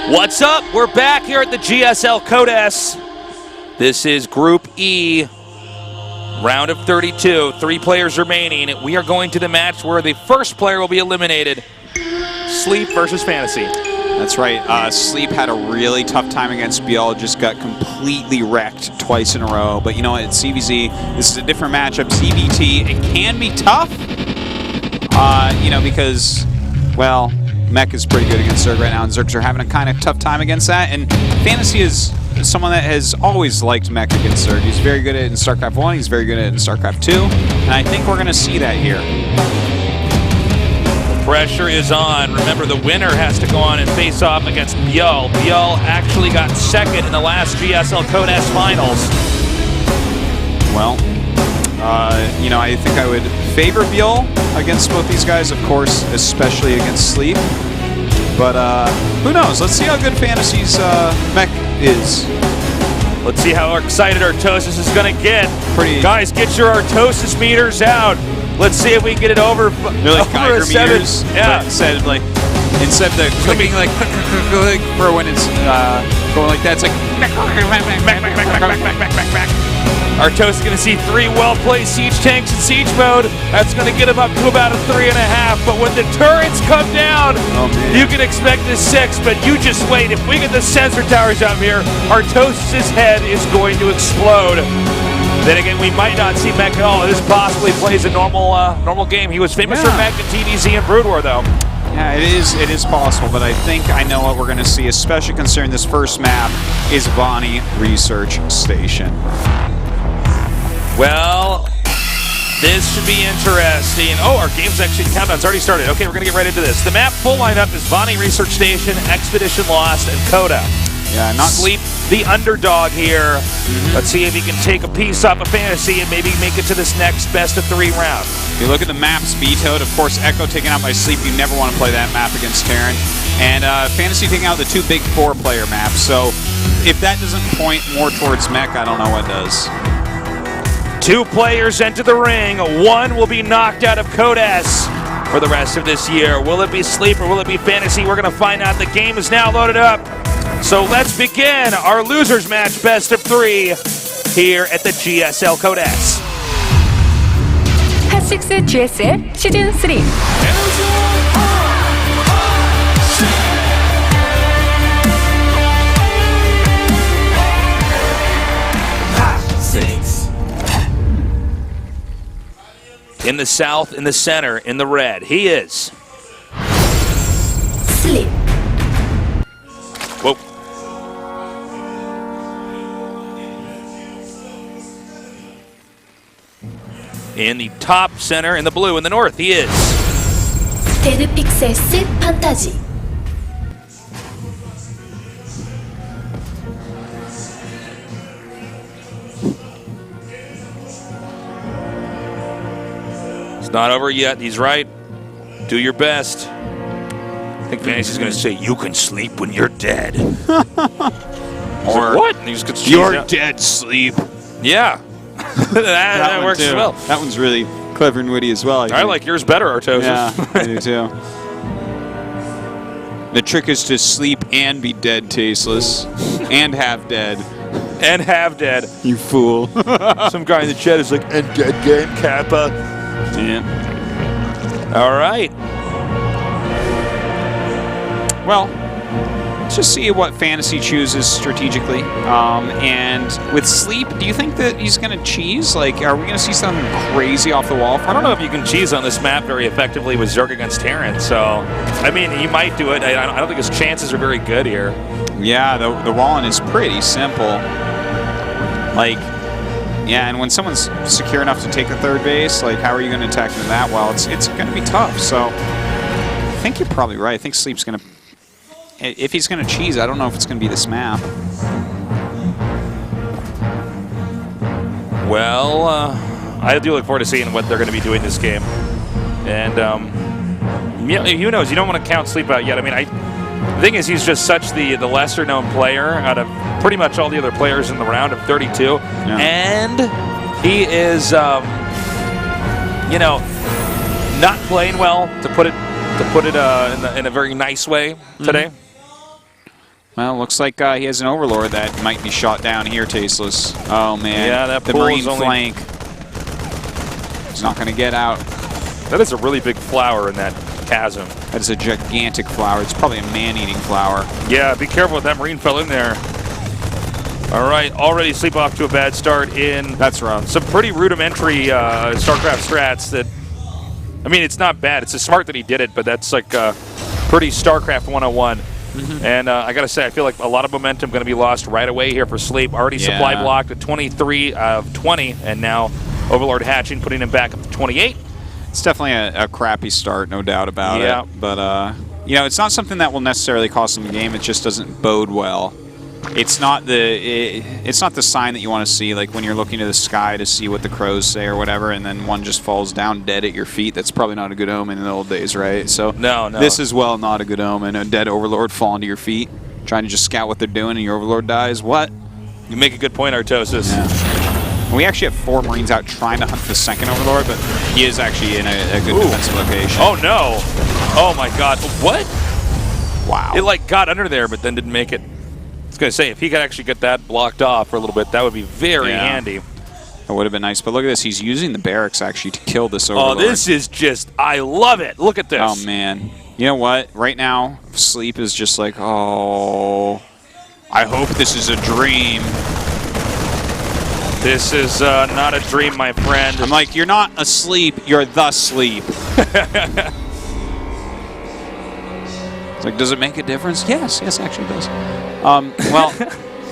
What's up? We're back here at the GSL Code S. This is Group E, round of 32. 3 players remaining. We are going to the match where the first player will be eliminated. Sleep versus Fantasy. That's right. Sleep had a really tough time against BL. Just got completely wrecked twice in a row. But you know what? It's CVZ. This is a different matchup. CVT. It can be tough. You know, because, well, Mech is pretty good against Zerg right now, and Zergs are having a kind of tough time against that. And Fantasy is someone that has always liked Mech against Zerg. He's very good at it in StarCraft 1. He's very good at it in StarCraft 2. And I think we're going to see that here. Pressure is on. Remember, the winner has to go on and face off against BL. BL actually got second in the last GSL Code S finals. Well, you know, I think I would favor BL against both these guys, of course, especially against Sleep. But who knows? Let's see how good Fantasy's Mech is. Let's see how excited Artosis is going to get. Guys, get your Artosis meters out. Let's see if we can get it over. They're like Geiger meters. Yeah. Instead of the clicking like for when it's going like that, it's like Artosis is going to see 3 well-placed siege tanks in siege mode. That's going to get him up to about a 3.5. But when the turrets come down, you can expect a 6. But you just wait. If we get the sensor towers out here, Artosis' head is going to explode. Then again, we might not see Mech at all. This possibly plays a normal game. He was famous for Mech and TDZ and Brood War, though. Yeah, it is possible, but I think I know what we're going to see, especially considering this first map is Vonnie Research Station. Well, this should be interesting. Oh, our game's actually, countdown's already started. Okay, we're going to get right into this. The map full lineup is Vonnie Research Station, Expedition Lost, and Coda. Yeah, not Sleep, the underdog here. Let's see if he can take a piece off of Fantasy and maybe make it to this next best-of-3 round. If you look at the maps vetoed, of course, Echo taken out by Sleep. You never want to play that map against Terran. And Fantasy taking out the 2 big 4-player maps. So if that doesn't point more towards Mech, I don't know what does. 2 players enter the ring. 1 will be knocked out of Code S for the rest of this year. Will it be Sleep or will it be Fantasy? We're going to find out. The game is now loaded up. So let's begin our losers match best of 3 here at the GSL Code S. HOT6 GSL 시즌 3. In the south, in the center, in the red, he is Sleep. Whoa. In the top center, in the blue, in the north, he is 데드 픽셀스 판타지. It's not over yet. He's right. Do your best. I think Fantasy's going to say, "You can sleep when you're dead." Or what? You're dead, Sleep. Yeah. that works as well. That one's really clever and witty as well. I like yours better, Artosis. Yeah, I do too. The trick is to sleep and be dead, tasteless, and have dead. And have dead. You fool. Some guy in the chat is like, "And dead game, Kappa." Yeah. All right. Well, let's just see what Fantasy chooses strategically. And with Sleep, do you think that he's going to cheese? Like, are we going to see something crazy off the wall from I don't know if you can cheese on this map very effectively with Zerg against Terran, so, I mean, he might do it. I don't think his chances are very good here. Yeah, the walling is pretty simple. Like, yeah, and when someone's secure enough to take the 3rd base, like, how are you going to attack them that well? It's going to be tough, so I think you're probably right. I think Sleep's going to... If he's going to cheese, I don't know if it's going to be this map. Well, I do look forward to seeing what they're going to be doing this game. And, who knows? You don't want to count Sleep out yet. I mean, the thing is, he's just such the lesser-known player out of pretty much all the other players in the round of 32. Yeah. And he is, you know, not playing well, to put it in a very nice way today. Well, looks like he has an Overlord that might be shot down here, Tasteless. Oh, man. Yeah, that the pool Marine is only... flank. He's not going to get out. That is a really big flower in that chasm. That is a gigantic flower. It's probably a man-eating flower. Yeah, be careful with that Marine fell in there. All right, already Sleep off to a bad start in That's rough. some pretty rudimentary StarCraft strats that, I mean, it's not bad. It's smart that he did it, but that's like pretty StarCraft 101. And I got to say, I feel like a lot of momentum going to be lost right away here for Sleep. Already supply blocked at 23 of 20, and now Overlord hatching, putting him back up to 28. It's definitely a crappy start, no doubt about it. But, you know, it's not something that will necessarily cost him a game. It just doesn't bode well. It's not the sign that you want to see, like when you're looking to the sky to see what the crows say or whatever, and then one just falls down dead at your feet. That's probably not a good omen in the old days, right? So no. This is well not a good omen. A dead Overlord falling to your feet, trying to just scout what they're doing, and your Overlord dies. What? You make a good point, Artosis. Yeah. We actually have 4 Marines out trying to hunt the second Overlord, but he is actually in a good defensive location. Oh, no. Oh, my God. What? Wow. It, like, got under there, but then didn't make it. I was going to say, if he could actually get that blocked off for a little bit, that would be very handy. That would have been nice. But look at this. He's using the barracks, actually, to kill this Overlord. Oh, this is just, I love it. Look at this. Oh, man. You know what? Right now, Sleep is just like, oh, I hope this is a dream. This is not a dream, my friend. I'm like, you're not asleep. You're the sleep. It's like, does it make a difference? Yes, actually it does. Well,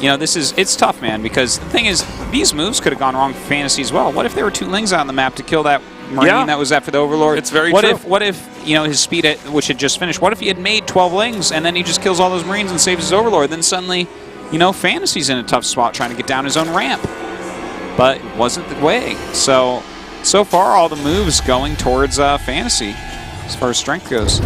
you know, it's tough, man, because the thing is, these moves could have gone wrong for Fantasy as well. What if there were 2 Lings out on the map to kill that Marine that was after the Overlord? It's very true. What if, you know, his speed, which had just finished, what if he had made 12 Lings and then he just kills all those Marines and saves his Overlord? Then suddenly, you know, Fantasy's in a tough spot trying to get down his own ramp. But it wasn't the way. So far, all the moves going towards Fantasy as far as strength goes.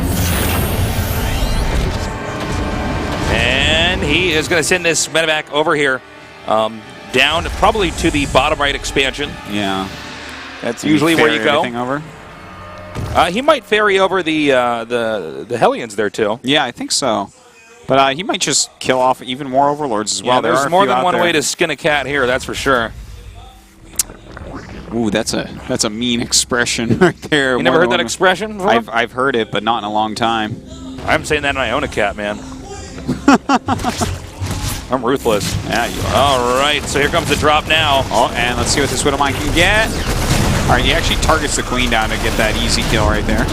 And he is going to send this medevac over here, down probably to the bottom right expansion. Yeah. That's usually where you go. Over? He might ferry over the Hellions there, too. Yeah, I think so. But he might just kill off even more Overlords as well. Yeah, there's more than one way to skin a cat here, that's for sure. Ooh, that's a mean expression right there. You never heard that expression before? I've heard it, but not in a long time. I'm saying that and I own a cat, man. I'm ruthless. Yeah, you are. All right, so here comes the drop now. Oh, and let's see what this Widowmine can get. All right, he actually targets the Queen down to get that easy kill right there.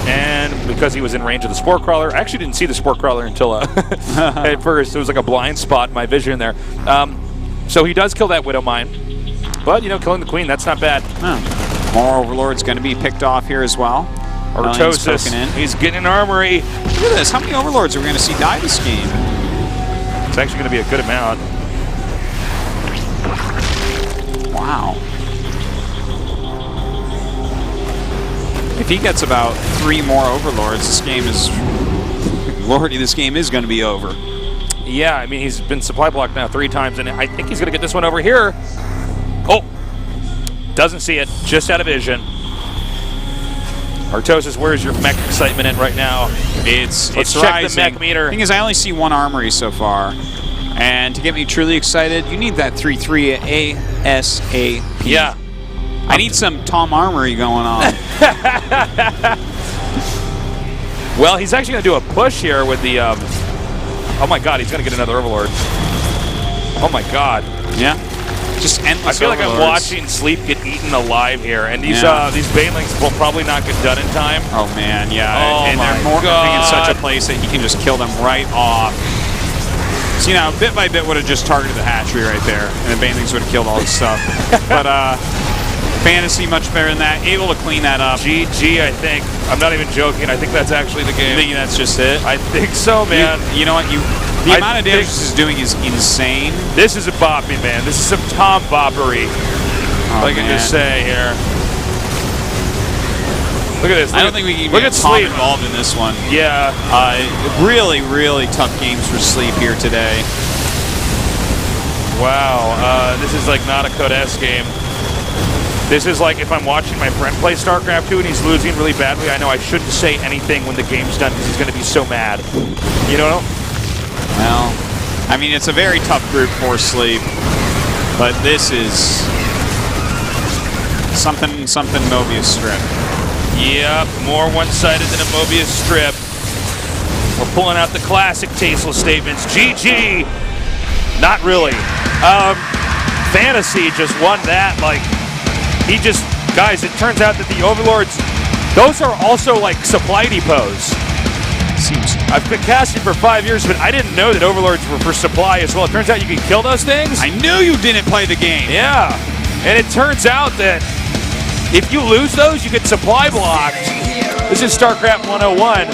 And because he was in range of the Spore Crawler, I actually didn't see the Spore Crawler until at first. It was like a blind spot in my vision there. So he does kill that Widowmine. But, you know, killing the Queen, that's not bad. Oh. More Overlords going to be picked off here as well. Artosis, he's getting an armory. Look at this. How many Overlords are we going to see die this game? It's actually going to be a good amount. Wow. If he gets about 3 more Overlords, this game is... Lordy, this game is going to be over. Yeah, I mean, he's been supply blocked now 3 times, and I think he's going to get this one over here. Oh, doesn't see it, just out of vision. Artosis, where's your mech excitement in right now? It's check rising. the mech meter. The thing is, I only see 1 armory so far. And to get me truly excited, you need that 3-3 ASAP. Yeah. I need some Tom Armory going on. Well, he's actually going to do a push here with the... oh my god, he's going to get another Overlord. Oh my god. Yeah. Just endless I feel like Overlords. I'm watching Sleep get eaten alive here, and these Banelings will probably not get done in time. Oh man, yeah. Oh and my they're morphing in God. such a place that he can just kill them right off. So, you know, bit by bit would have just targeted the hatchery right there, and the Banelings would have killed all this stuff. But Fantasy much better than that, able to clean that up. GG, I think. I'm not even joking. I think that's actually the game. You think that's just it? I think so, man. You know what? The amount of damage this is doing is insane. This is a bopping, man. This is some Tom boppery. I can just say here. Look at this. I don't think we can look get at Tom Sleep involved in this one. Yeah. Really, really tough games for Sleep here today. Wow. This is like not a Code S game. This is like if I'm watching my friend play StarCraft II and he's losing really badly, I know I shouldn't say anything when the game's done because he's going to be so mad. You know? Well, I mean, it's a very tough group for Sleep, but this is something Mobius strip. Yep, more one-sided than a Mobius strip. We're pulling out the classic tasteless statements. GG. Not really. Fantasy just won that. Like, guys, it turns out that the Overlords, those are also like supply depots. I've been casting for 5 years, but I didn't know that Overlords were for supply as well. It turns out you can kill those things. I knew you didn't play the game. Yeah, and it turns out that if you lose those, you get supply blocked. This is StarCraft 101.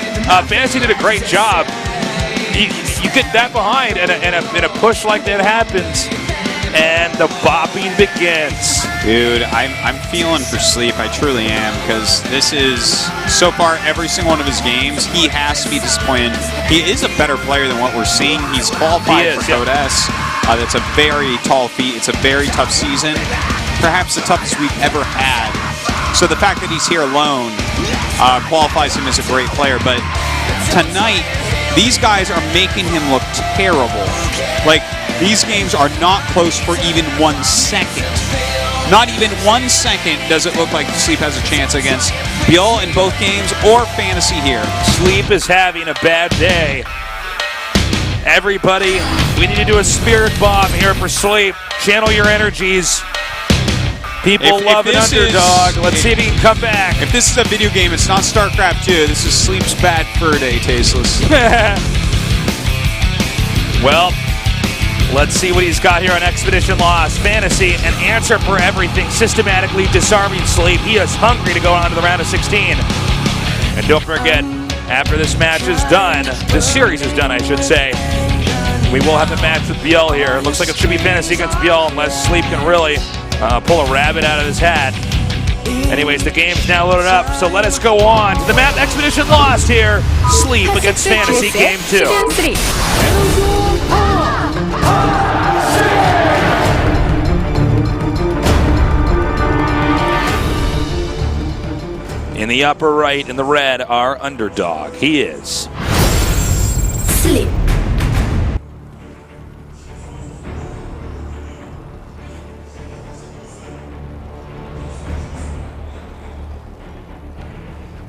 Fantasy did a great job. You get that behind, and a push like that happens, and the bopping begins. Dude, I'm feeling for Sleep. I truly am, because this is, so far, every single one of his games, he has to be disappointed. He is a better player than what we're seeing. He's qualified for Code S. That's a very tall feat. It's a very tough season, perhaps the toughest we've ever had. So the fact that he's here alone qualifies him as a great player. But tonight, these guys are making him look terrible. Like, these games are not close for even 1 second. Not even 1 second does it look like Sleep has a chance against Biel in both games or Fantasy here. Sleep is having a bad day. Everybody, we need to do a spirit bomb here for Sleep. Channel your energies. People love an underdog. Let's see if he can come back. If this is a video game, it's not StarCraft II. This is Sleep's bad fur day, Tasteless. Well, let's see what he's got here on Expedition Lost. Fantasy, an answer for everything. Systematically disarming Sleep. He is hungry to go on to the round of 16. And don't forget, after this match is done, this series is done, I should say, we will have a match with Biel here. It looks like it should be Fantasy against Biel unless Sleep can really pull a rabbit out of his hat. Anyways, the game's now loaded up, so let us go on to the map Expedition Lost here. Sleep against Fantasy Game 2. In the upper right, in the red, our underdog. He is Sleep.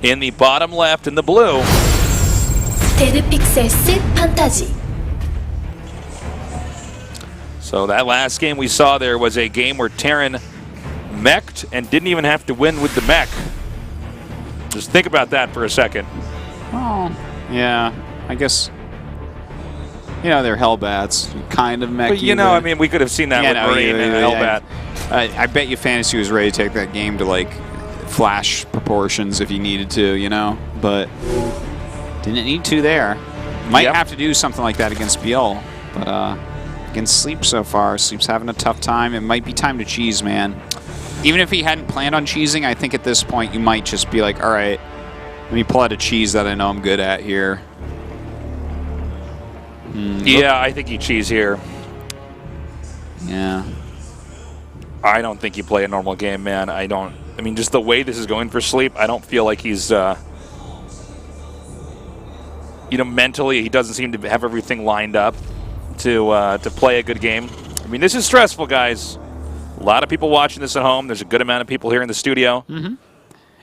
in the bottom left in the blue. 테르픽세스 판타지. So that last game we saw there was a game where Terran mech'd and didn't even have to win with the mech. Just think about that for a second. Oh, yeah. I guess, you know, they're Hellbats. Kind of mech. But, you know, I mean, we could have seen that with Marine and Hellbat. I bet you Fantasy was ready to take that game to, like, Flash proportions if you needed to, you know? But didn't need to there. Might have to do something like that against Biel. But against Sleep so far, Sleep's having a tough time. It might be time to cheese, man. Even if he hadn't planned on cheesing, I think at this point you might just be like, all right, let me pull out a cheese that I know I'm good at here. Yeah, I think you cheese here. Yeah. I don't think you play a normal game, man. I mean, just the way this is going for Sleep, I don't feel like he's, you know, mentally, he doesn't seem to have everything lined up to play a good game. I mean, this is stressful, guys. A lot of people watching this at home. There's a good amount of people here in the studio. Mm-hmm.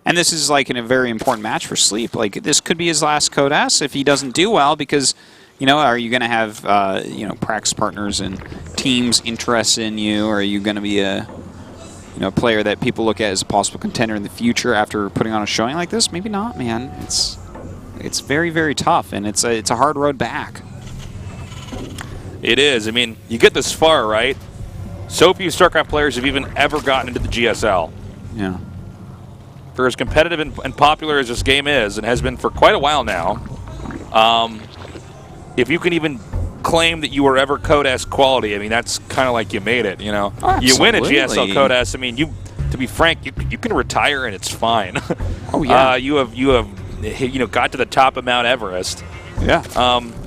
And this is like in a very important match for Sleep. Like, this could be his last Code S if he doesn't do well because, you know, are you going to have, you know, practice partners and teams interested in you? Or are you going to be a, you know, player that people look at as a possible contender in the future after putting on a showing like this? Maybe not, man. It's very, very tough, and it's a hard road back. It is. I mean, you get this far, right? So few StarCraft players have even ever gotten into the GSL. Yeah. For as competitive and popular as this game is, and has been for quite a while now, if you can even claim that you were ever Code S quality, I mean, that's kind of like you made it, you know? Oh, you win a GSL Code S, I mean, to be frank, you can retire and it's fine. Oh, yeah. You have you know, got to the top of Mount Everest. Yeah.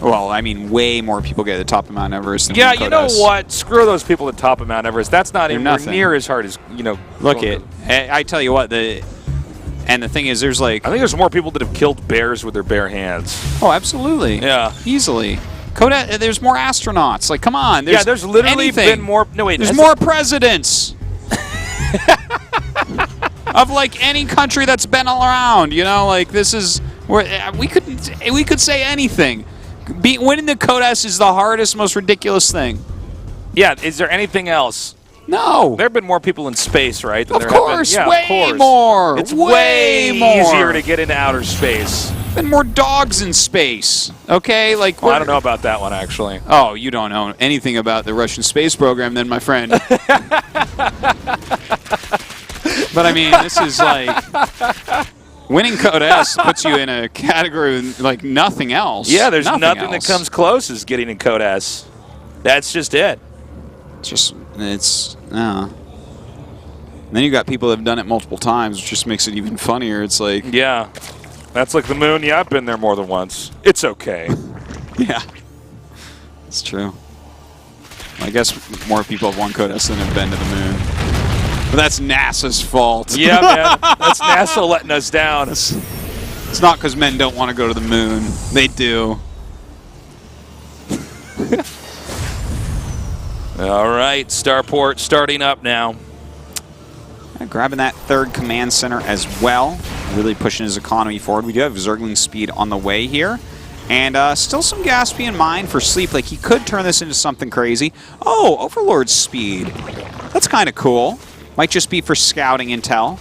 Well, I mean, way more people get to the top of Mount Everest than yeah, Code you know S. what? Screw those people at the top of Mount Everest. That's not even near as hard as, you know. Look it. I tell you what, and the thing is, there's like... I think there's more people that have killed bears with their bare hands. Oh, absolutely. Yeah. Easily. There's more astronauts. Like, come on. There's literally been more. No, wait. There's more presidents. Of like any country that's been around, you know, like this is where we could say anything. Winning the Code S is the hardest, most ridiculous thing. Yeah, is there anything else? No. There have been more people in space, right? Of course, way more. It's way more easier to get into outer space. Been more dogs in space. Okay, like I don't know about that one actually. Oh, you don't know anything about the Russian space program, then, my friend. But I mean, this is like winning Code S puts you in a category like nothing else. Yeah, there's nothing else that comes close as getting in Code S. That's just it. And then you got people that have done it multiple times, which just makes it even funnier. It's like, yeah, that's like the moon. Yeah, I've been there more than once. It's okay. Yeah, it's true. I guess more people have won Code S than have been to the moon. But that's NASA's fault. Yeah, man. That's NASA letting us down. It's not because men don't want to go to the moon. They do. All right, Starport starting up now. Grabbing that third command center as well. Really pushing his economy forward. We do have Zergling speed on the way here. And still some gas being mined for Sleep. Like, he could turn this into something crazy. Oh, Overlord speed. That's kind of cool. Might just be for scouting intel.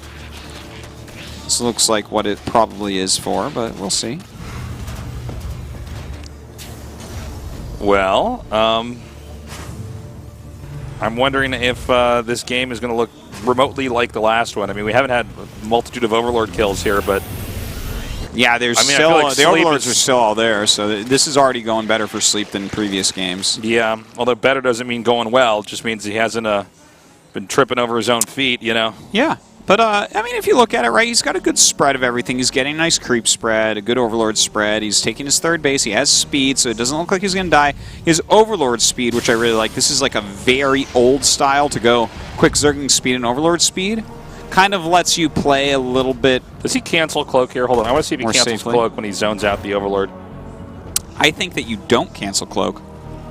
This looks like what it probably is for, but we'll see. Well, I'm wondering if this game is going to look remotely like the last one. I mean, we haven't had a multitude of Overlord kills here, but... Yeah, there's still... Like the Overlords are still all there, so this is already going better for Sleep than previous games. Yeah, although better doesn't mean going well. It just means he hasn't... been tripping over his own feet, you know? Yeah. But, I mean, if you look at it, right, he's got a good spread of everything. He's getting a nice creep spread, a good Overlord spread. He's taking his third base. He has speed, so it doesn't look like he's going to die. His Overlord speed, which I really like, this is like a very old style to go quick Zergling speed and Overlord speed. Kind of lets you play a little bit. Does he cancel Cloak here? Hold on, I want to see if he cancels safely. Cloak when he zones out the Overlord. I think that you don't cancel Cloak.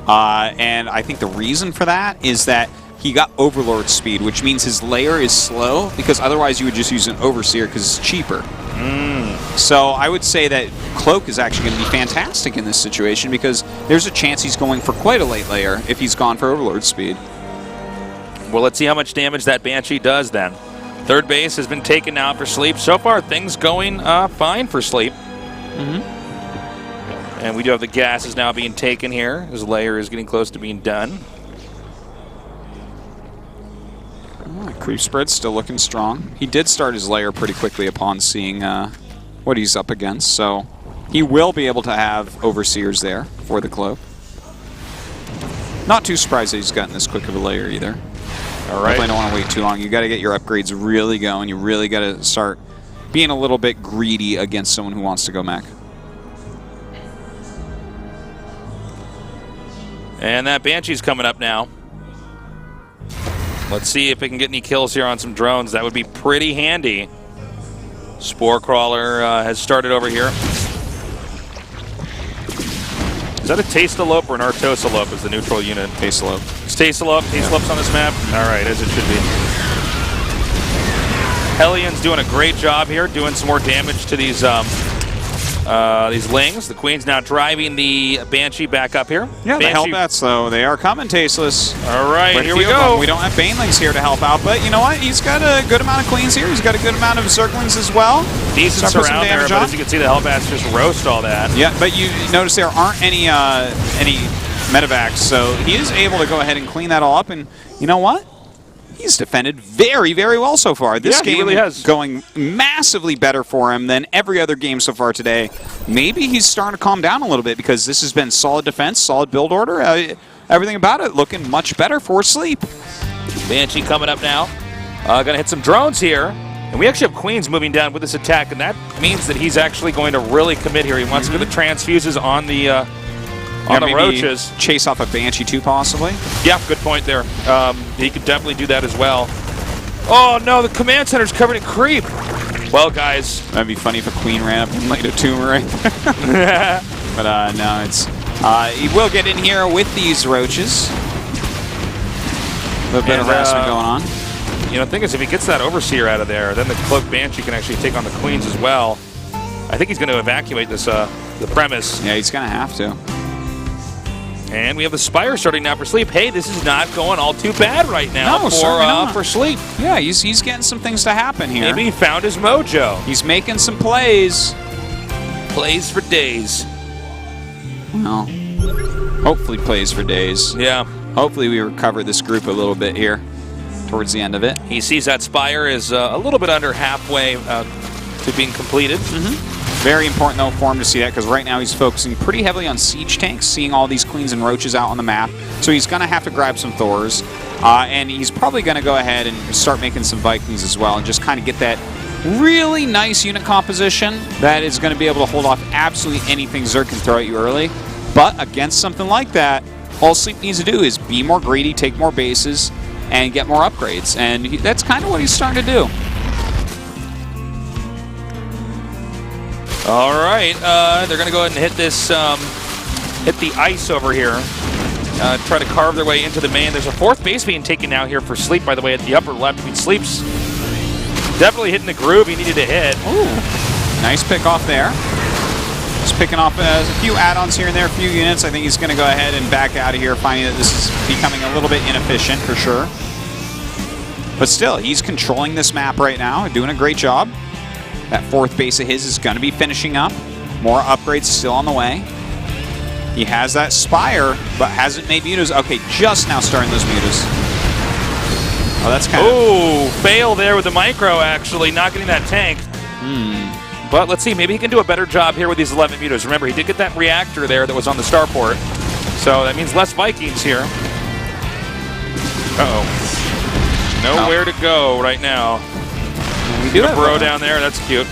And I think the reason for that is that he got Overlord speed, which means his layer is slow, because otherwise you would just use an Overseer because it's cheaper. So I would say that Cloak is actually going to be fantastic in this situation, because there's a chance he's going for quite a late layer if he's gone for Overlord speed. Well, let's see how much damage that Banshee does then. Third base has been taken out for Sleep. So far, things going fine for Sleep. And we do have the gases now being taken here. His layer is getting close to being done. Creep spread's still looking strong. He did start his layer pretty quickly upon seeing what he's up against, so he will be able to have Overseers there for the Cloak. Not too surprised that he's gotten this quick of a layer either. All right. Definitely don't want to wait too long. You got to get your upgrades really going. You really got to start being a little bit greedy against someone who wants to go mech. And that Banshee's coming up now. Let's see if we can get any kills here on some drones. That would be pretty handy. Spore Crawler has started over here. Is that a Tastalope or an Artosalope as the neutral unit? Tastalope. It's Tastalope. Tastalope's on this map. All right, as it should be. Hellions doing a great job here, doing some more damage to these lings. The Queen's now driving the Banshee back up here. Yeah, Banshee. the Hellbats, though, they are coming tasteless. All right, here we go. We don't have Banelings here to help out, but you know what? He's got a good amount of Queens here. He's got a good amount of Zerglings as well. Decent surround there, but as you can see, the Hellbats just roast all that. Yeah, but you notice there aren't any medevacs, so he is able to go ahead and clean that all up, and you know what? He's defended very, very well so far. This game really has. Going massively better for him than every other game so far today. Maybe he's starting to calm down a little bit because this has been solid defense, solid build order. Everything about it looking much better for Sleep. Banshee coming up now. Going to hit some drones here. And we actually have Queens moving down with this attack, and that means that he's actually going to really commit here. He wants to get the transfuses on the roaches. Chase off a Banshee too, possibly. Yeah, good point there. He could definitely do that as well. Oh no, the command center's covered in creep. Well, guys, that'd be funny if a Queen ran up and laid a tumor right there. But no, He will get in here with these roaches. A little bit of harassment going on. You know, the thing is, if he gets that Overseer out of there, then the Cloak Banshee can actually take on the Queens as well. I think he's going to evacuate this the premise. Yeah, he's going to have to. And we have the Spire starting now for Sleep. Hey, this is not going all too bad right now for Sleep. Yeah, he's getting some things to happen here. Maybe he found his mojo. He's making some plays. Plays for days. Well, hopefully plays for days. Yeah. Hopefully we recover this group a little bit here towards the end of it. He sees that Spire is a little bit under halfway to being completed. Very important, though, for him to see that, because right now he's focusing pretty heavily on siege tanks, seeing all these Queens and Roaches out on the map. So he's going to have to grab some Thors, and he's probably going to go ahead and start making some Vikings as well, and just kind of get that really nice unit composition that is going to be able to hold off absolutely anything Zerg can throw at you early. But against something like that, all Sleep needs to do is be more greedy, take more bases, and get more upgrades. And that's kind of what he's starting to do. All right, they're going to go ahead and hit this, hit the ice over here. Try to carve their way into the main. There's a 4th base being taken now here for Sleep, by the way, at the upper left. I mean, Sleep's definitely hitting the groove he needed to hit. Ooh, nice pick off there. Just picking off a few add-ons here and there, a few units. I think he's going to go ahead and back out of here, finding that this is becoming a little bit inefficient for sure. But still, he's controlling this map right now, doing a great job. That 4th base of his is going to be finishing up. More upgrades still on the way. He has that Spire, but hasn't made mutas. Okay, just now starting those mutas. Oh, that's kind of... Oh, fail there with the micro, actually, not getting that tank. But let's see, maybe he can do a better job here with these 11 mutas. Remember, he did get that reactor there that was on the starport. So that means less Vikings here. Uh-oh. Nowhere to go right now. We do have Bro down there, that's cute.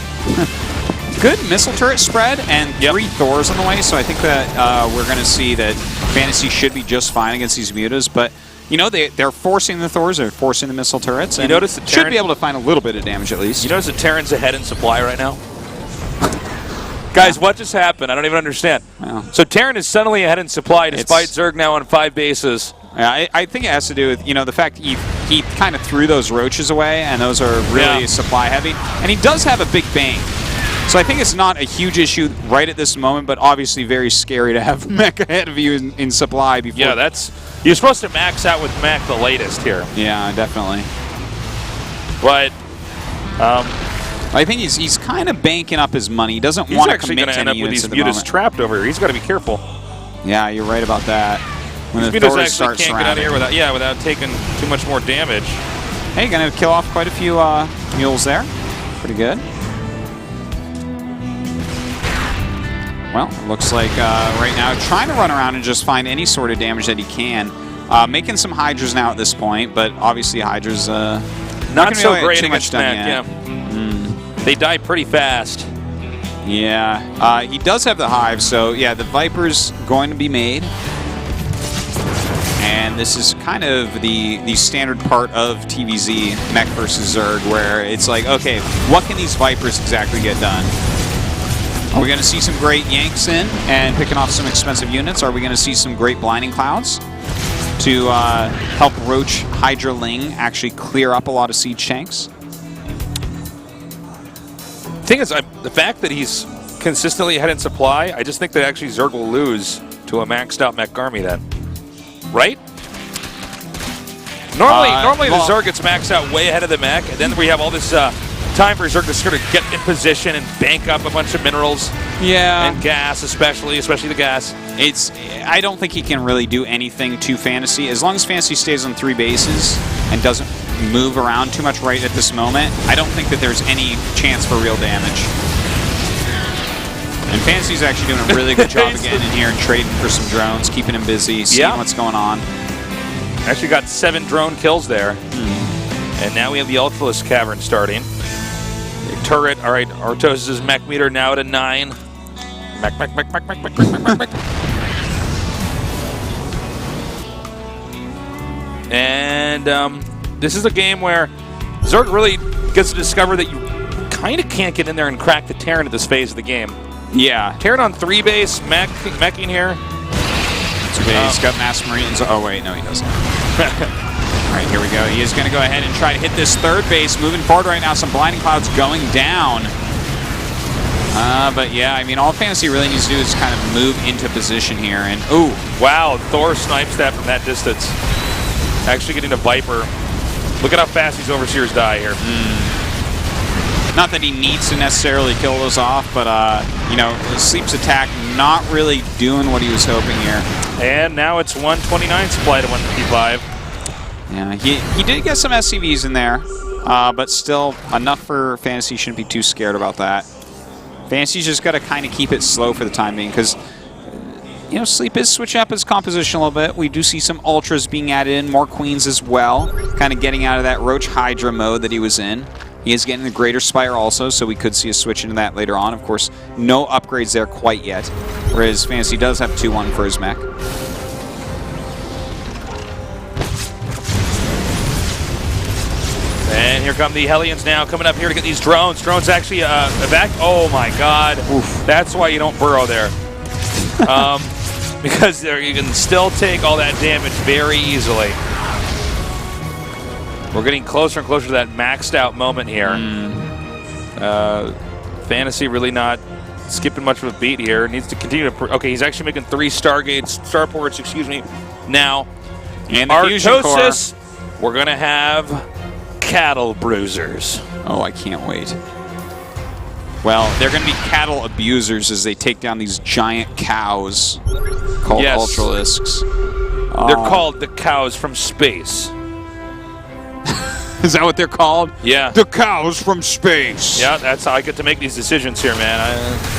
Good missile turret spread and 3 Thors on the way, so I think that we're going to see that Fantasy should be just fine against these mutas, but you know, they're forcing the Thors, they're forcing the missile turrets, and you notice that should be able to find a little bit of damage at least. You notice that Terran's ahead in supply right now? Guys, what just happened? I don't even understand. Well, so Terran is suddenly ahead in supply despite Zerg now on 5 bases. Yeah, I think it has to do with, you know, the fact he kind of threw those roaches away, and those are really supply heavy. And he does have a big bank. So I think it's not a huge issue right at this moment, but obviously very scary to have mech ahead of you in supply before. Yeah, you're supposed to max out with mech the latest here. Yeah, definitely. But I think he's kind of banking up his money. He doesn't want to commit to any units at the moment. He's actually going to end up with these mutas trapped over here. He's got to be careful. Yeah, you're right about that. When these mutas actually can't get out of here without taking too much more damage. Hey, going to kill off quite a few mules there. Pretty good. Well, it looks like right now trying to run around and just find any sort of damage that he can. Making some Hydras now at this point, but obviously Hydras not so great against mech. They die pretty fast. Yeah, he does have the Hive, so yeah, the Viper's going to be made. And this is kind of the standard part of TVZ, Mech versus Zerg, where it's like, okay, what can these Vipers exactly get done? Are we going to see some great Yanks in and picking off some expensive units? Are we going to see some great Blinding Clouds to help Roach Hydra Ling actually clear up a lot of siege tanks? The thing is, the fact that he's consistently ahead in supply, I just think that actually Zerg will lose to a maxed out mech army then. Right? Normally the Zerg gets maxed out way ahead of the mech, and then we have all this time for Zerg to sort of get in position and bank up a bunch of minerals. Yeah. And gas, especially the gas. I don't think he can really do anything to Fantasy. As long as Fantasy stays on 3 bases and doesn't move around too much right at this moment, I don't think that there's any chance for real damage. And Fantasy's actually doing a really good job of getting in here and trading for some drones, keeping him busy, seeing what's going on. Actually got 7 drone kills there. And now we have the Ultralisk Cavern starting. The turret, all right, Artos' mech meter now at a 9. Mech. And this is a game where Zerg really gets to discover that you kind of can't get in there and crack the Terran at this phase of the game. Yeah. Terran on 3 base, meching here. It's okay. He's got mass marines. Oh, wait. No, he doesn't. All right, here we go. He is going to go ahead and try to hit this third base. Moving forward right now, some blinding clouds going down. But yeah, I mean, all Fantasy really needs to do is kind of move into position here. And ooh, wow, Thor snipes that from that distance. Actually getting a Viper. Look at how fast these Overseers die here. Not that he needs to necessarily kill those off, but you know, Sleep's attack not really doing what he was hoping here. And now it's 129 supply to 155. Yeah, he did get some SCVs in there, but still enough for Fantasy. Shouldn't be too scared about that. Fantasy's just got to kind of keep it slow for the time being, because you know, Sleep is switching up his composition a little bit. We do see some Ultras being added in, more Queens as well, kind of getting out of that Roach Hydra mode that he was in. He is getting the Greater Spire also, so we could see a switch into that later on. Of course, no upgrades there quite yet, whereas Fantasy does have 2-1 for his mech. And here come the Hellions now, coming up here to get these drones. Drones actually oh my god. Oof. That's why you don't burrow there. Because there you can still take all that damage very easily. We're getting closer and closer to that maxed out moment here. Fantasy really not skipping much of a beat here. Needs to continue to... Okay, he's actually making 3 starports, excuse me, now. And the fusion core. We're going to have cattle bruisers. Oh, I can't wait. Well, they're going to be cattle abusers as they take down these giant cows called Ultralisks. They're called the cows from space. Is that what they're called? Yeah. The cows from space. Yeah, that's how I get to make these decisions here, man.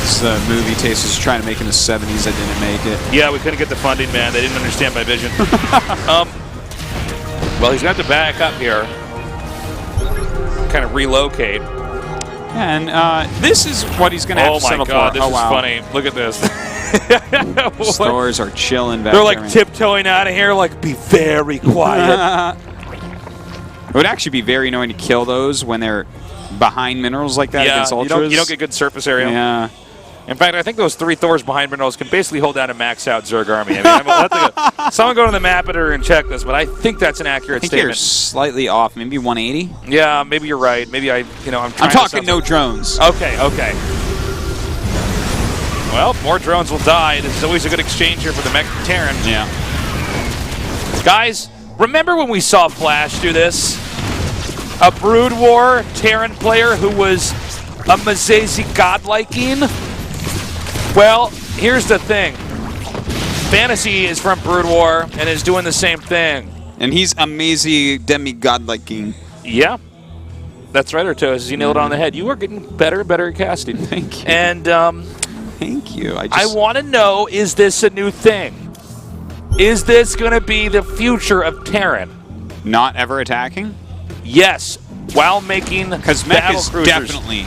This movie Taste was trying to make in the 70s. I didn't make it. Yeah, we couldn't get the funding, man. They didn't understand my vision. Well, he's going to have to back up here. Kind of relocate. And this is what he's going to have to settle for. Oh, my God. This is funny. Look at this. Stores are chilling back there. They're like tiptoeing out of here, like, be very quiet. It would actually be very annoying to kill those when they're behind minerals like that against Ultras. You don't get good surface area. Yeah. In fact, I think those 3 Thors behind minerals can basically hold down a max out Zerg army. I mean, someone go to the map editor and check this, but I think that's an accurate statement. You're slightly off, maybe 180. Yeah, maybe you're right. Maybe I'm talking no drones. Okay. Well, more drones will die. This is always a good exchange here for the mech Terran. Yeah. Guys, remember when we saw Flash do this? A Brood War Terran player who was a Mazazi godliking? Well, here's the thing. Fantasy is from Brood War and is doing the same thing. And he's amazing demigod-liking. Yeah. That's right, Artos. You nailed it on the head. You are getting better and better at casting. Thank you. And thank you. I want to know, is this a new thing? Is this going to be the future of Terran? Not ever attacking? Yes, while making because mech is cruisers. Definitely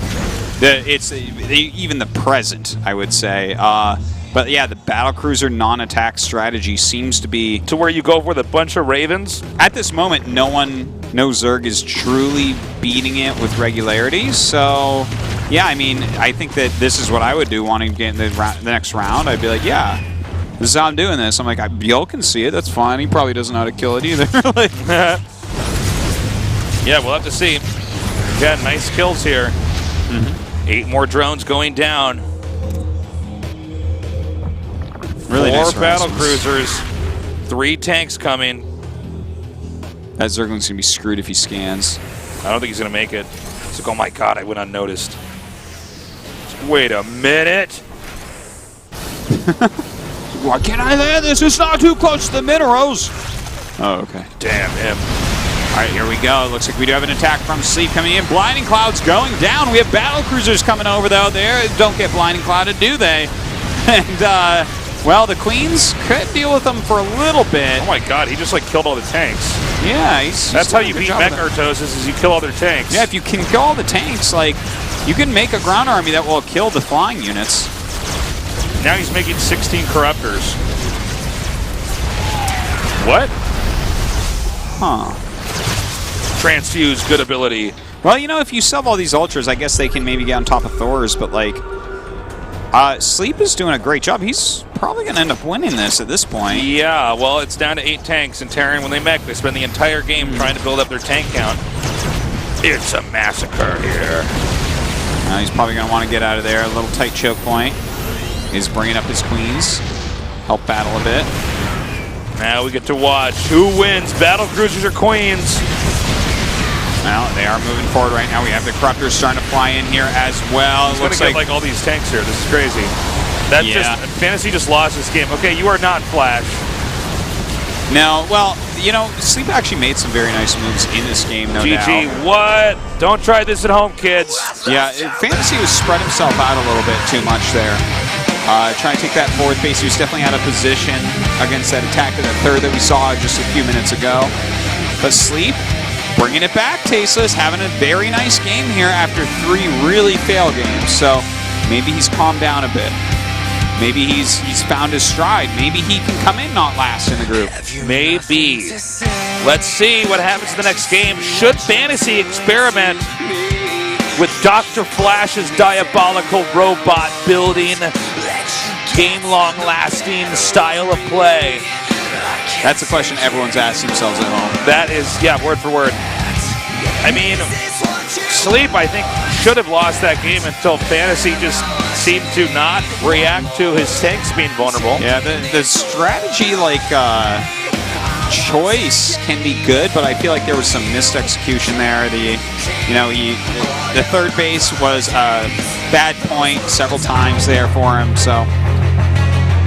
even the present, I would say. But yeah, the battlecruiser non-attack strategy seems to be to where you go with a bunch of Ravens. At this moment, no Zerg is truly beating it with regularity. So yeah, I mean, I think that this is what I would do, wanting to get in the next round. I'd be like, yeah, this is how I'm doing this. I'm like, Biel can see it. That's fine. He probably doesn't know how to kill it either. Like, yeah, we'll have to see. Got nice kills here. 8 more drones going down. Really 4 nice battle cruisers. 3 tanks coming. That Zergling's going to be screwed if he scans. I don't think he's going to make it. It's like, oh my god, I went unnoticed. Wait a minute. Why can't I land this? It's not too close to the minerals. Oh, okay. Damn him. All right, here we go. Looks like we do have an attack from Sleep coming in. Blinding Cloud's going down. We have battle cruisers coming over, though. They don't get blinding clouded, do they? And, well, the Queens could deal with them for a little bit. Oh my god, he just like killed all the tanks. Yeah, that's how you beat mech Artos, is you kill all their tanks. Yeah, if you can kill all the tanks, like, you can make a ground army that will kill the flying units. Now he's making 16 corruptors. What? Huh. Transfuse, good ability. Well, you know, if you sub all these Ultras, I guess they can maybe get on top of Thors, but, like, Sleep is doing a great job. He's probably going to end up winning this at this point. Yeah, well, it's down to 8 tanks, and Terran, when they mech, they spend the entire game trying to build up their tank count. It's a massacre here. He's probably going to want to get out of there. A little tight choke point. He's bringing up his queens. Help battle a bit. Now we get to watch who wins, battle cruisers or queens. Well, they are moving forward right now. We have the Corruptors starting to fly in here as well. It's going to get like all these tanks here. This is crazy. That's just Fantasy just lost this game. Okay, you are not Flash. No, well, you know, Sleep actually made some very nice moves in this game, no doubt. GG, what? Don't try this at home, kids. Yeah, Fantasy was spread himself out a little bit too much there. Trying to take that forward base. He was definitely out of position against that attack to the third that we saw just a few minutes ago. But Sleep, bringing it back, Tasteless, having a very nice game here after 3 really fail games. So maybe he's calmed down a bit. Maybe he's found his stride. Maybe he can come in not last in the group. Maybe. Let's see what happens in the next game. Should Fantasy experiment with Dr. Flash's diabolical robot building, game-long lasting style of play? That's a question everyone's asked themselves at home. That is, yeah, word for word. I mean, Sleep, I think, should have lost that game until Fantasy just seemed to not react to his tanks being vulnerable. Yeah, the strategy, like, choice can be good, but I feel like there was some missed execution there. The third base was a bad point several times there for him, so...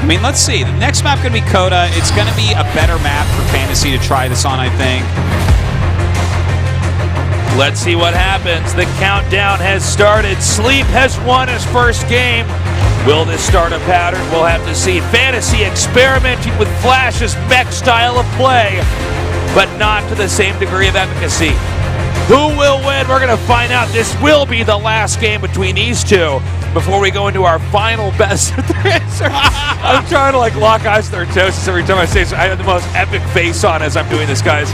I mean, let's see. The next map going to be Coda. It's going to be a better map for Fantasy to try this on, I think. Let's see what happens. The countdown has started. Sleep has won his first game. Will this start a pattern? We'll have to see. Fantasy experimenting with Flash's mech style of play, but not to the same degree of efficacy. Who will win? We're going to find out. This will be the last game between these two before we go into our final best of 3. I'm trying to like lock eyes with their toasts every time I say so. I have the most epic face on as I'm doing this, guys.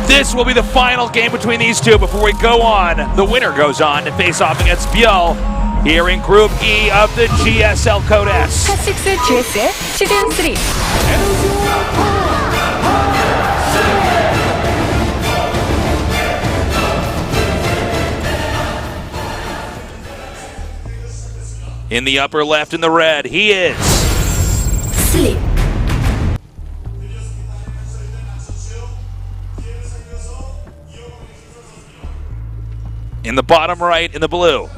This will be the final game between these two before we go on. The winner goes on to face off against Biel here in Group E of the GSL Code S. HOT6 GSL 시즌 3. In the upper left in the red, he is Sleep. in the bottom right in the blue.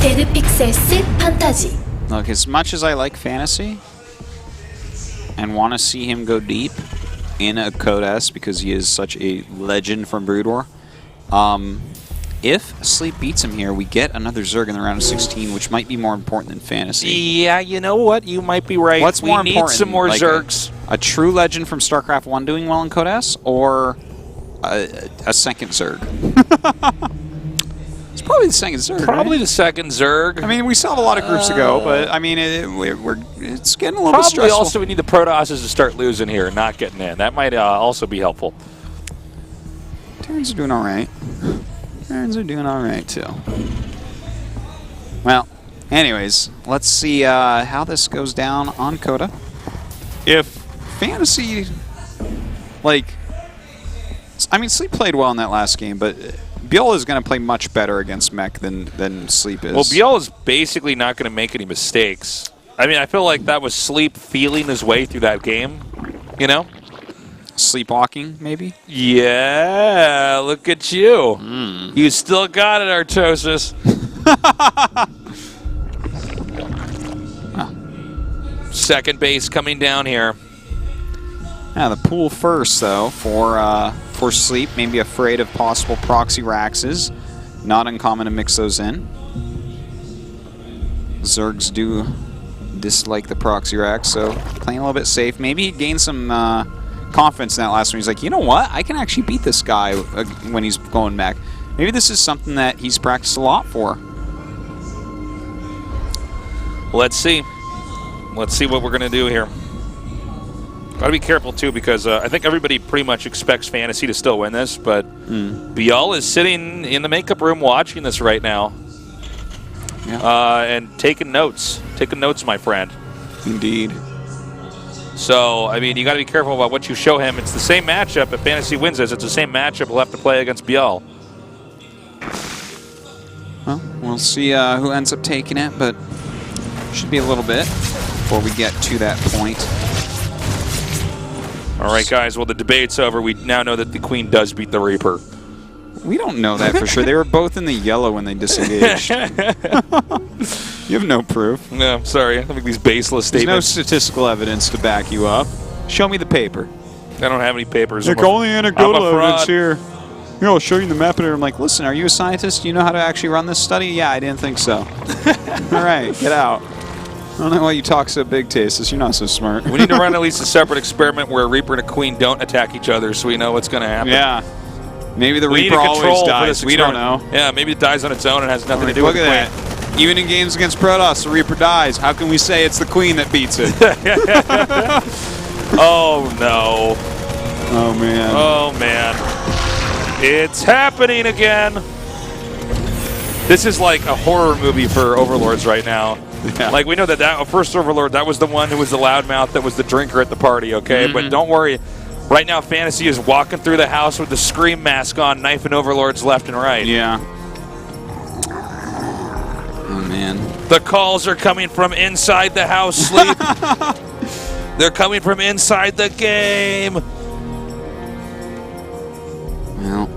데드픽셀 슬립 판타지. Look, as much as I like Fantasy and want to see him go deep in a Code S because he is such a legend from Brood War, if Sleep beats him here, we get another Zerg in the round of 16, which might be more important than Fantasy. Yeah, you know what? You might be right. What's more we need important? some more like Zergs. A true legend from StarCraft 1 doing well in Code S, or a second Zerg? It's probably the second Zerg. Probably right? the second Zerg. I mean, we still have a lot of groups to go, but I mean, it's getting a little bit Probably stressful. also we need the Protosses to start losing here, not getting in. That might also be helpful. Terrans are doing all right. Terrans are doing all right, too. Well, anyways, let's see how this goes down on Coda. If Fantasy, like... I mean, Sleep played well in that last game, but Biel is going to play much better against Mech than Sleep is. Well, Biel is basically not going to make any mistakes. I mean, I feel like that was Sleep feeling his way through that game, you know? Sleepwalking, maybe? Yeah, look at you. You still got it, Artosis. Second base coming down here. Yeah, the pool first, though, for Sleep. Maybe afraid of possible proxy Raxes. Not uncommon to mix those in. Zergs do dislike the proxy Rax, so playing a little bit safe. Maybe he gained some confidence in that last one. He's like, you know what? I can actually beat this guy when he's going back. Maybe this is something that he's practiced a lot for. Let's see. Let's see what we're going to do here. Got to be careful, too, because I think everybody pretty much expects Fantasy to still win this, but Biel is sitting in the makeup room watching this right now. and taking notes. Taking notes, my friend. Indeed. So, I mean, you got to be careful about what you show him. It's the same matchup. If Fantasy wins this, it's the same matchup we'll have to play against Biel. Well, we'll see who ends up taking it, but should be a little bit before we get to that point. All right, guys. Well, the debate's over. We now know that the Queen does beat the Reaper. We don't know that for sure. They were both in the yellow when they disengaged. You have no proof. No, I'm sorry. I think these baseless There's no statements. statistical evidence to back you up. Show me the paper. I don't have any papers. Only anecdotal I'm a fraud. evidence here. Here, I'll show you the map. And I'm like, listen, are you a scientist? Do you know how to actually run this study? Yeah, I didn't think so. All right, get out. I don't know why you talk so big, Tasteless. You're not so smart. We need to run at least a separate experiment where a Reaper and a Queen don't attack each other so we know what's going to happen. Yeah. Maybe the We need Reaper a always control for dies. this We don't experiment. know. Yeah, maybe it dies on its own and has nothing to do Look with the at Queen. that. Even in games against Protoss, the Reaper dies. How can we say it's the Queen that beats it? Oh, no. Oh, man. Oh, man. It's happening again. This is like a horror movie for Overlords right now. Yeah. Like, we know that first Overlord, that was the one who was the loudmouth, that was the drinker at the party, okay? But don't worry. Right now, Fantasy is walking through the house with the Scream mask on, knifing Overlords left and right. Yeah. Oh, man. The calls are coming from inside the house, Sleep. They're coming from inside the game. Well,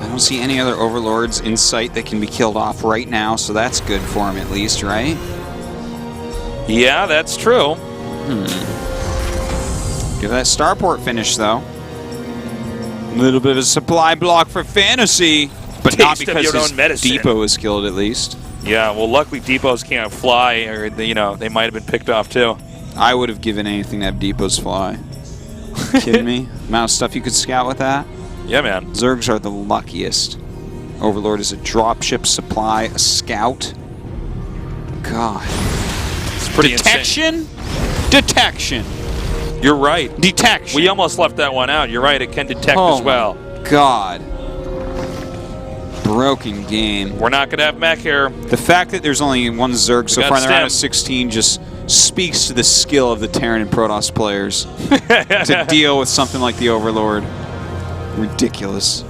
I don't see any other Overlords in sight that can be killed off right now, so that's good for him at least, right? Yeah, that's true. Give that starport finish, though. A little bit of a supply block for Fantasy, but not Taste of because your his own medicine. depot is killed at least. Yeah, well, luckily depots can't fly, or they might have been picked off too. I would have given anything to have depots fly. Kidding me? Amount of stuff you could scout with that? Yeah, man. Zergs are the luckiest. Overlord is a dropship supply, a scout. God. It's pretty insane. Detection? Detection. You're right. Detection. We almost left that one out. You're right. It can detect Oh as well. my God. Broken game. We're not going to have mech here. The fact that there's only one Zerg so got far in the round of stem. 16 just speaks to the skill of the Terran and Protoss players to deal with something like the Overlord. Ridiculous.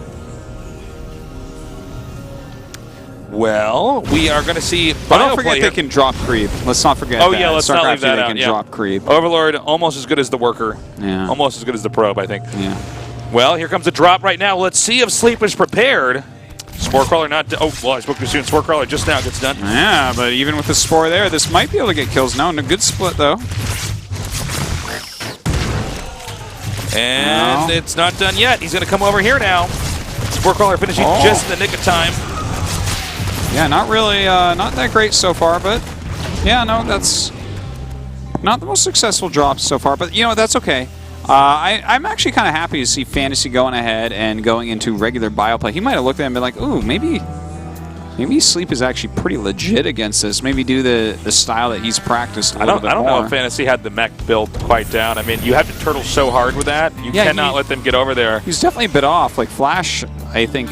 Well, we are going to see. But don't forget Bioplay they here. can drop creep. Let's not forget Oh that. yeah, let's not StarCraft leave that II, out. They can Yeah. drop creep. Overlord almost as good as the worker. Yeah. Almost as good as the probe, I think. Yeah. Well, here comes a drop right now. Let's see if Sleep is prepared. Spore Crawler not. Oh, well, I spoke too soon. Spore Crawler just now gets done. Yeah, but even with the Spore there, this might be able to get kills now. And a good split, though. And No. it's not done yet. He's going to come over here now. Spore Crawler finishing just in the nick of time. Yeah, not really, not that great so far, but yeah, no, that's not the most successful drops so far, but you know, that's okay. I'm actually kind of happy to see Fantasy going ahead and going into regular bioplay. He might have looked at it and been like, ooh, maybe Sleep is actually pretty legit against this. Maybe do the style that he's practiced a I little don't bit more. know if Fantasy had the mech build quite down. I mean, you have to turtle so hard with that. You Yeah, cannot let them get over there. He's definitely a bit off. Like Flash, I think,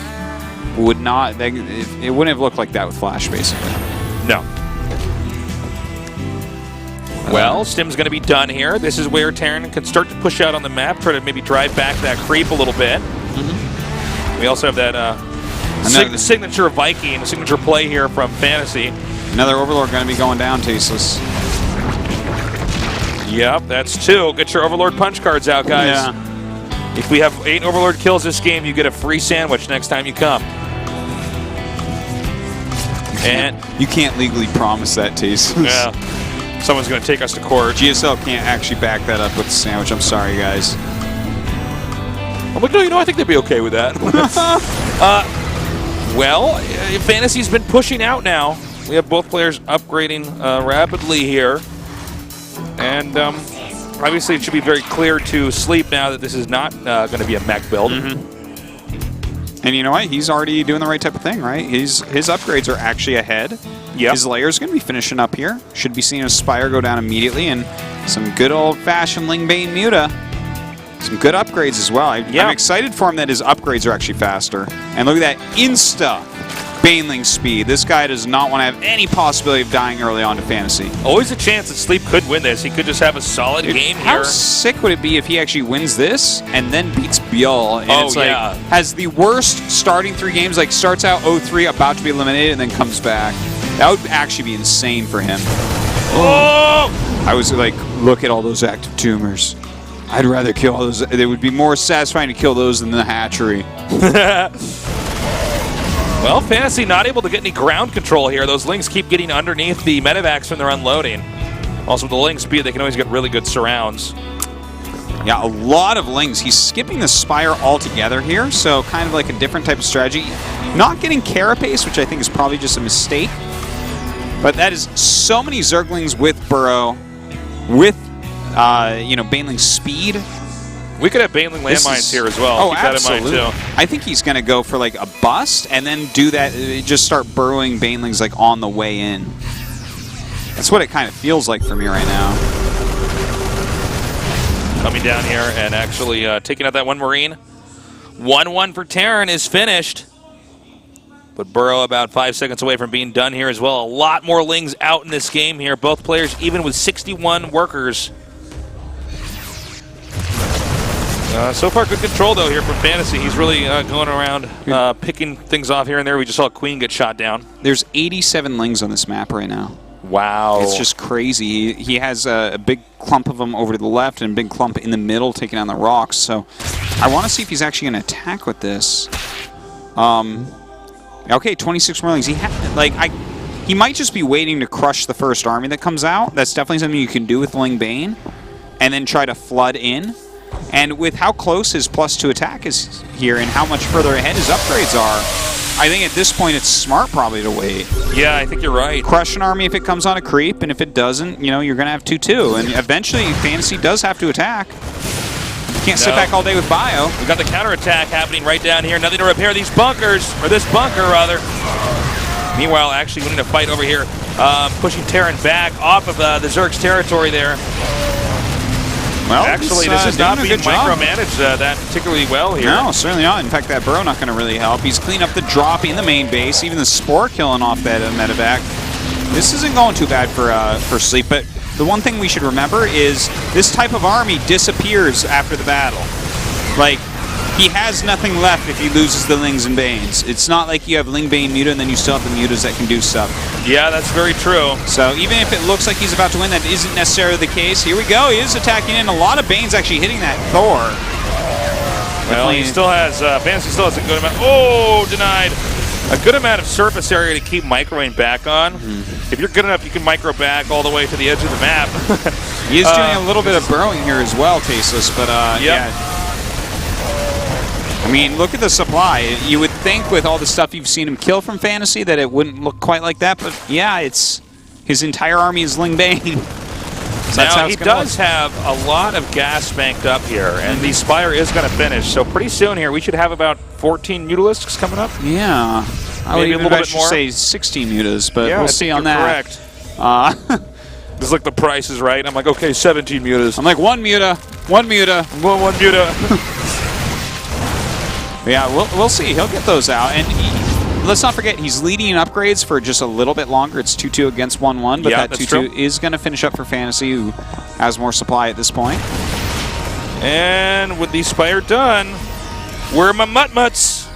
would not, it wouldn't have looked like that with Flash, basically. No. Well, Stim's going to be done here. This is where Terran can start to push out on the map, try to maybe drive back that creep a little bit. We also have that signature Viking, signature play here from Fantasy. Another Overlord going to be going down, Tasteless. Yep, that's 2. Get your Overlord punch cards out, guys. Yeah. If we have 8 Overlord kills this game, you get a free sandwich next time you come. And You can't legally promise that, Tasteless. yeah, someone's going to take us to court. GSL can't actually back that up with the sandwich. I'm sorry, guys. I'm like, no, I think they'd be okay with that. Well, Fantasy's been pushing out now. We have both players upgrading rapidly here. And obviously it should be very clear to Sleep now that this is not going to be a mech build. And you know what? He's already doing the right type of thing, right? His upgrades are actually ahead. Yep. His layer's going to be finishing up here. Should be seeing a Spire go down immediately, and some good old-fashioned Lingbane Muta. Some good upgrades as well. I'm excited for him that his upgrades are actually faster. And look at that Insta Baneling speed. This guy does not want to have any possibility of dying early on to Fantasy. Always a chance that Sleep could win this. He could just have a solid game How here. sick would it be if he actually wins this and then beats Biel? And it's yeah. Has the worst starting 3 games, like starts out 0-3, about to be eliminated, and then comes back. That would actually be insane for him. Oh! I was like, look at all those active tumors. I'd rather kill all those. It would be more satisfying to kill those than the hatchery. Well, Fantasy not able to get any ground control here. Those Lings keep getting underneath the medevacs when they're unloading. Also, with the Ling speed, they can always get really good surrounds. Yeah, a lot of Lings. He's skipping the Spire altogether here, so kind of like a different type of strategy. Not getting Carapace, which I think is probably just a mistake. But that is so many Zerglings with Burrow, with, Baneling speed. We could have Baneling landmines here as well. Oh, Keep absolutely. that in mind, too. I think he's going to go for like a bust and then do that, just start burrowing Banelings like on the way in. That's what it kind of feels like for me right now. Coming down here and actually taking out that one Marine. 1-1 for Terran is finished. But Burrow about 5 seconds away from being done here as well. A lot more Lings out in this game here. Both players even with 61 workers. So far, good control, though, here from Fantasy. He's really going around picking things off here and there. We just saw Queen get shot down. There's 87 Lings on this map right now. Wow. It's just crazy. He has a big clump of them over to the left and a big clump in the middle taking on the rocks. So I want to see if he's actually going to attack with this. Okay, 26 more Lings. He might just be waiting to crush the first army that comes out. That's definitely something you can do with Ling Bane. And then try to flood in. And with how close his +2 attack is here and how much further ahead his upgrades are, I think at this point it's smart probably to wait. Yeah, I think you're right. Crush an army if it comes on a creep, and if it doesn't, you're going to have 2-2. And eventually Fantasy does have to attack. You can't sit back all day with Bio. We've got the counterattack happening right down here. Nothing to repair these bunkers, or this bunker, rather. Meanwhile, actually winning a fight over here, pushing Terran back off of the Zerg's territory there. Well, actually, this is not being micromanaged that particularly well here. No, certainly not. In fact, that Burrow not going to really help. He's cleaned up the drop in the main base, even the Spore killing off that medevac. This isn't going too bad for Sleep, but the one thing we should remember is this type of army disappears after the battle. Like, he has nothing left if he loses the Lings and Banes. It's not like you have Ling Bane Muta and then you still have the Mutas that can do stuff. Yeah, that's very true. So even if it looks like he's about to win, that isn't necessarily the case. Here we go. He is attacking in. A lot of Banes actually hitting that Thor. Well, he still has, Fantasy still has a good amount. Oh, denied. A good amount of surface area to keep microing back on. If you're good enough, you can micro back all the way to the edge of the map. He is doing a little bit of burrowing here as well, Tasteless, but yeah. I mean, look at the supply. You would think with all the stuff you've seen him kill from Fantasy that it wouldn't look quite like that, but yeah, it's his entire army is Ling Bane. So now, he does have a lot of gas banked up here, and the Spire is going to finish. So pretty soon here, we should have about 14 Mutalisks coming up. Yeah. I would Maybe even a little bit more. say 16 Mutas, but Yeah, we'll see on that. Correct. It's like the price is right. I'm like, okay, 17 Mutas. I'm like, one Muta. One Muta. Yeah, we'll see. He'll get those out. And let's not forget, he's leading in upgrades for just a little bit longer. It's 2-2 against 1-1, but that 2-2 is going to finish up for Fantasy, who has more supply at this point. And with the Spire done, where are my Mutmuts?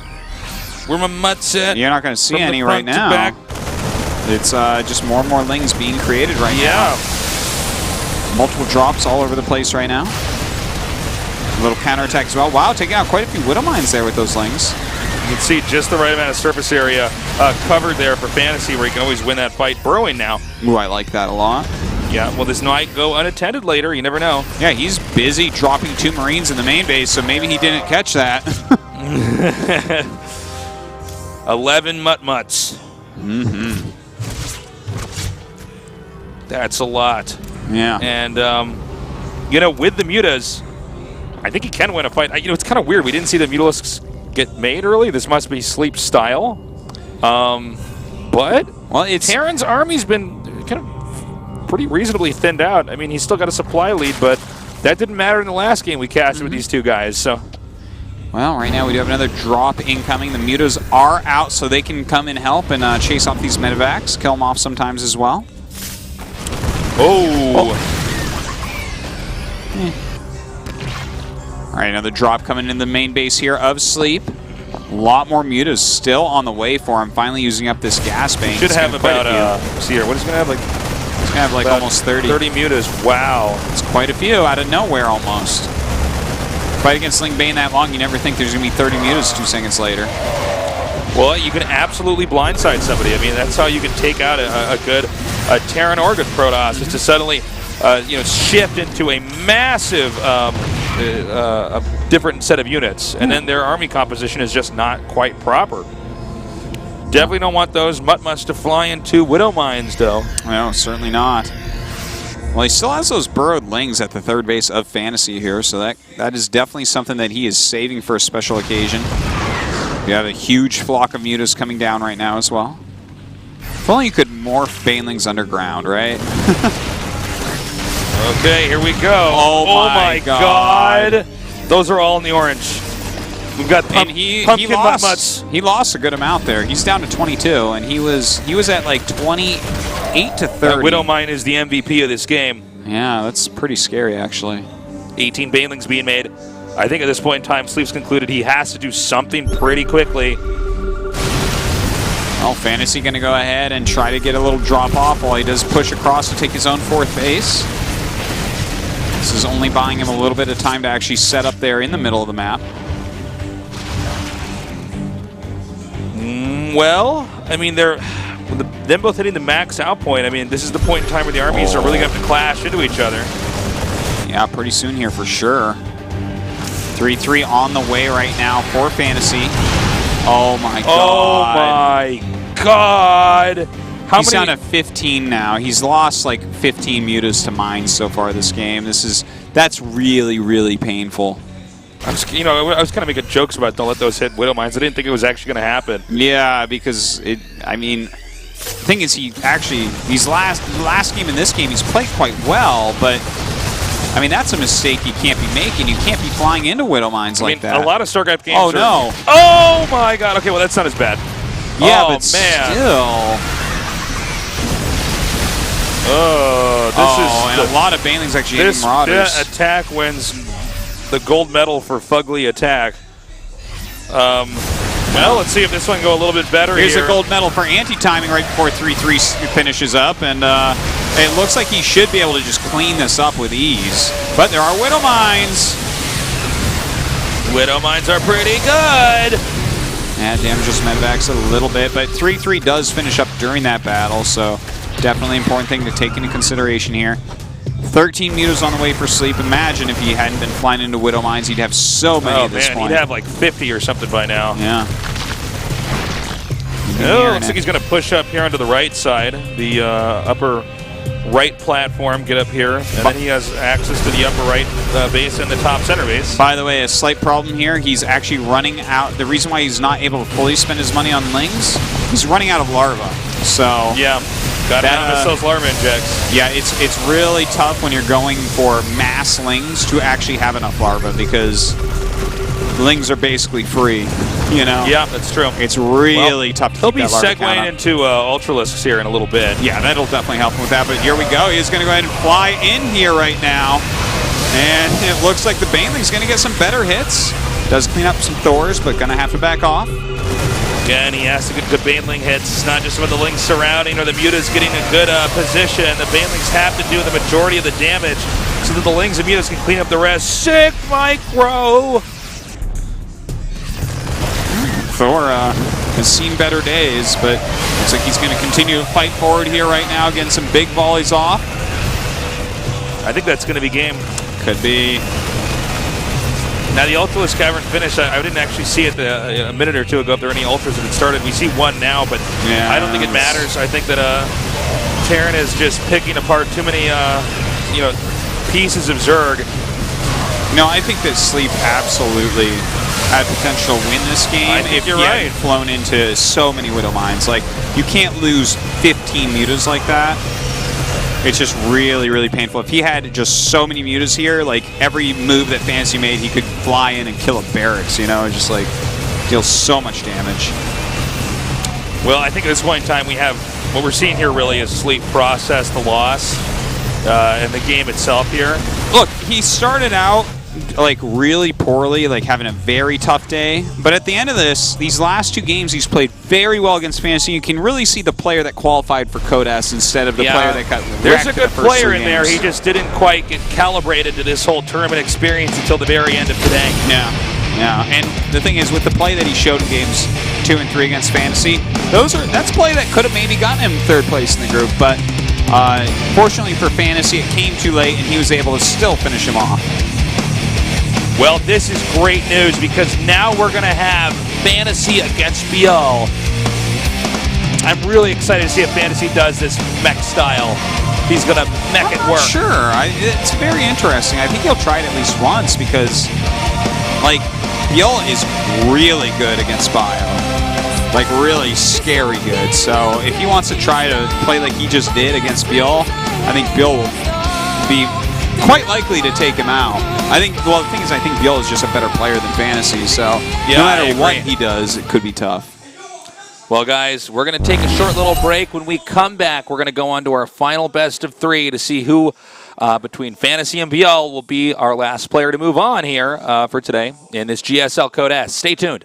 Where my Mutts at? You're not going to see any right now. Back. It's just more and more Lings being created right now. Multiple drops all over the place right now. A little counterattack as well. Wow, taking out quite a few Widow Mines there with those Lings. You can see just the right amount of surface area covered there for Fantasy where he can always win that fight. Burrowing now. Ooh, I like that a lot. Yeah, well, this might go unattended later. You never know. Yeah, he's busy dropping 2 Marines in the main base, so maybe he didn't catch that. 11 Mutmuts. That's a lot. Yeah. And, with the Mutas, I think he can win a fight. It's kind of weird. We didn't see the Mutalisks get made early. This must be Sleep style. But Terran's army's been kind of pretty reasonably thinned out. I mean, he's still got a supply lead, but that didn't matter in the last game we casted with these two guys. So Well, right now we do have another drop incoming. The mutas are out, so they can come and help and chase off these medevacs, kill them off sometimes as well. Oh! All right, another drop coming in the main base here of Sleep. A lot more mutas still on the way for him, finally using up this gas bank. Should have about, see here, what is he going to have? He's going to have like almost 30. 30 mutas, wow. It's quite a few out of nowhere almost. Fight against Ling Bane that long, you never think there's going to be 30 mutas 2 seconds later. Well, you can absolutely blindside somebody. I mean, that's how you can take out a good Terran or good Protoss, is to suddenly shift into a massive a different set of units, and then their army composition is just not quite proper. Definitely don't want those mutt-mutts to fly into Widow Mines, though. No, certainly not. Well, he still has those burrowed lings at the third base of Fantasy here, so that is definitely something that he is saving for a special occasion. We have a huge flock of mutas coming down right now as well. If only you could morph Banelings underground, right? Okay, here we go. Oh my God. Those are all in the orange. We've got pumpkin mutt-mutts. He lost a good amount there. He's down to 22, and he was at like 28 to 30. Widow Mine is the MVP of this game. Yeah, that's pretty scary actually. 18 Banelings being made. I think at this point in time, Sleep's concluded he has to do something pretty quickly. Well, Fantasy going to go ahead and try to get a little drop off while he does push across to take his own 4th base. This is only buying him a little bit of time to actually set up there in the middle of the map. Well, I mean, them both hitting the max out point. I mean, this is the point in time where the armies are really going to have to clash into each other. Yeah, pretty soon here for sure. 3-3 on the way right now for Fantasy. Oh my God. Oh my God. He's down to 15 now. He's lost like 15 mutas to mines so far this game. That's really, really painful. I was kind of making jokes about don't let those hit Widow Mines. I didn't think it was actually going to happen. Yeah, because the thing is, he's last game in this game, he's played quite well, but I mean, that's a mistake you can't be making. You can't be flying into Widow Mines like that. A lot of StarCraft games. Oh no! Oh my God! Okay, well that's not as bad. Yeah, but still. And a lot of Banelings actually hitting Marauders. This attack wins the gold medal for Fugly attack. Well, let's see if this one can go a little bit better. Here's a gold medal for anti-timing right before 3-3 finishes up, and it looks like he should be able to just clean this up with ease. But there are Widow Mines. Widow Mines are pretty good. Yeah, damages medevacs a little bit, but 3-3 does finish up during that battle, so definitely important thing to take into consideration here. 13 mutas on the way for Sleep. Imagine if he hadn't been flying into Widow Mines, he'd have so many at this point. He'd have like 50 or something by now. Yeah. Looks like he's going to push up here onto the right side, the upper right platform, get up here, and then he has access to the upper right base and the top center base. By the way, a slight problem here, he's actually running out. The reason why he's not able to fully spend his money on Lings, he's running out of larva. So yeah, gotta miss those larva injects. Yeah, it's really tough when you're going for mass Lings to actually have enough larva, because Lings are basically free. Yeah, that's true. It's really tough to he'll keep be that larva count segueing into Ultralisks here in a little bit. Yeah, that'll definitely help him with that. But here we go. He's going to go ahead and fly in here right now. And it looks like the Baneling's going to get some better hits. Does clean up some Thors, but going to have to back off. Again, he has to get good Baneling hits. It's not just about the Lings surrounding or the mutas getting a good position. The Banelings have to do the majority of the damage so that the Lings and mutas can clean up the rest. Sick micro! Thor has seen better days, but looks like he's going to continue to fight forward here right now, getting some big volleys off. I think that's going to be game. Could be. Now the Ultralisk Cavern finished. I didn't actually see it a minute or two ago if there were any Ultras that had started. We see one now, but yeah, I don't think it matters. I think that Terran is just picking apart too many pieces of Zerg. No, I think that Sleep absolutely had potential to win this game if he hadn't flown into so many Widow Mines. Like, you can't lose 15 mutas like that. It's just really, really painful. If he had just so many mutas here, like every move that Fantasy made, he could fly in and kill a barracks, you know, just like deals so much damage. Well, I think at this point in time we have, what we're seeing here really is Sleep process the loss in the game itself here. Look, he started out like really poorly, like having a very tough day. But at the end of this, these last 2 games, he's played very well against Fantasy. You can really see the player that qualified for Code S instead of the player that got wrecked. There's a good player in there. He games. just didn't quite get calibrated to this whole tournament experience until the very end of today. Yeah. And the thing is, with the play that he showed in games 2 and 3 against Fantasy, that's play that could have maybe gotten him 3rd place in the group. But fortunately for Fantasy, it came too late, and he was able to still finish him off. Well, this is great news because now we're going to have Fantasy against BL. I'm really excited to see if Fantasy does this mech style. He's going to mech it work. Sure. It's very interesting. I think he'll try it at least once because, like, BL is really good against Bio. Like, really scary good. So if he wants to try to play like he just did against BL, I think BL will be quite likely to take him out. I think the thing is, I think BL is just a better player than Fantasy, so no matter what he does, it could be tough. Well, guys, we're going to take a short little break. When we come back, we're going to go on to our final best of 3 to see who, between Fantasy and BL, will be our last player to move on here for today in this GSL Code S. Stay tuned.